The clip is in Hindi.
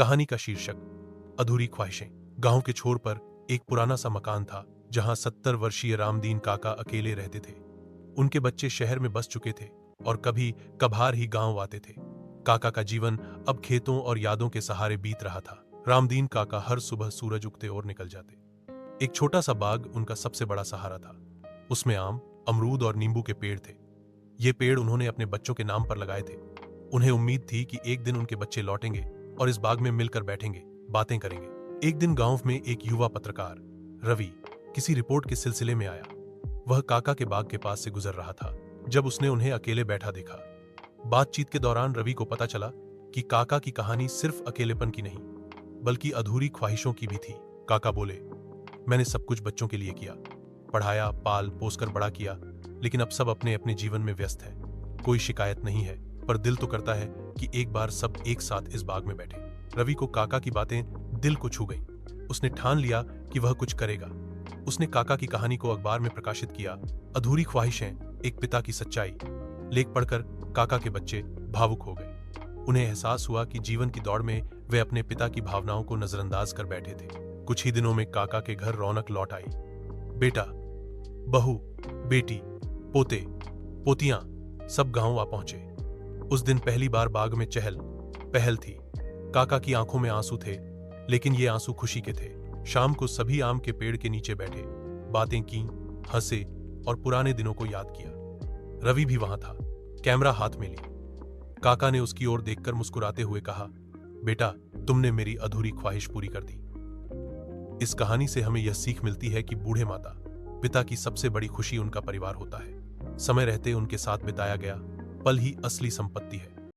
कहानी का शीर्षक अधूरी ख्वाहिशें। गांव के छोर पर एक पुराना सा मकान था जहां 70 वर्षीय रामदीन काका अकेले रहते थे। उनके बच्चे शहर में बस चुके थे और कभी कभार ही गांव आते थे। काका का जीवन अब खेतों और यादों के सहारे बीत रहा था। रामदीन काका हर सुबह सूरज उगते और निकल जाते। एक छोटा सा बाग उनका सबसे बड़ा सहारा था। उसमें आम, अमरूद और नींबू के पेड़ थे। ये पेड़ उन्होंने अपने बच्चों के नाम पर लगाए थे। उन्हें उम्मीद थी कि एक दिन उनके बच्चे लौटेंगे और इस बाग में मिलकर बैठेंगे, बातें करेंगे। एक दिन गांव में एक युवा पत्रकार रवि किसी रिपोर्ट के सिलसिले में आया। वह काका के बाग के पास से गुजर रहा था जब उसने उन्हें अकेले बैठा देखा। बातचीत के दौरान रवि को पता चला कि काका की कहानी सिर्फ अकेलेपन की नहीं बल्कि अधूरी ख्वाहिशों की भी थी। काका बोले, मैंने सब कुछ बच्चों के लिए किया, पढ़ाया, पाल पोस कर बड़ा किया, लेकिन अब सब अपने अपने जीवन में व्यस्त है। कोई शिकायत नहीं है, पर दिल तो करता है कि एक बार सब एक साथ इस बाग में बैठे। रवि को काका की बातें दिल को छू गईं। उसने ठान लिया कि वह कुछ करेगा। उसने काका की कहानी को अखबार में प्रकाशित किया, अधूरी ख्वाहिशें, एक पिता की सच्चाई। लेख पढ़कर काका के बच्चे भावुक हो गए। उन्हें एहसास हुआ कि जीवन की दौड़ में वे अपने पिता की भावनाओं को नजरअंदाज कर बैठे थे। कुछ ही दिनों में काका के घर रौनक लौट आई। बेटा, बहू, बेटी, पोते, पोतियां सब गांव आ पहुंचे। उस दिन पहली बार बाग में चहल पहल थी। काका की आंखों में आंसू थे, लेकिन ये आंसू खुशी के थे। शाम को सभी आम के पेड़ के नीचे बैठे, बातें की, हंसे और पुराने दिनों को याद किया। रवि भी वहां था, कैमरा हाथ में ली। काका ने उसकी ओर देखकर मुस्कुराते हुए कहा, बेटा, तुमने मेरी अधूरी ख्वाहिश पूरी कर दी। इस कहानी से हमें यह सीख मिलती है कि बूढ़े माता पिता की सबसे बड़ी खुशी उनका परिवार होता है। समय रहते उनके साथ बिताया गया पल ही असली संपत्ति है।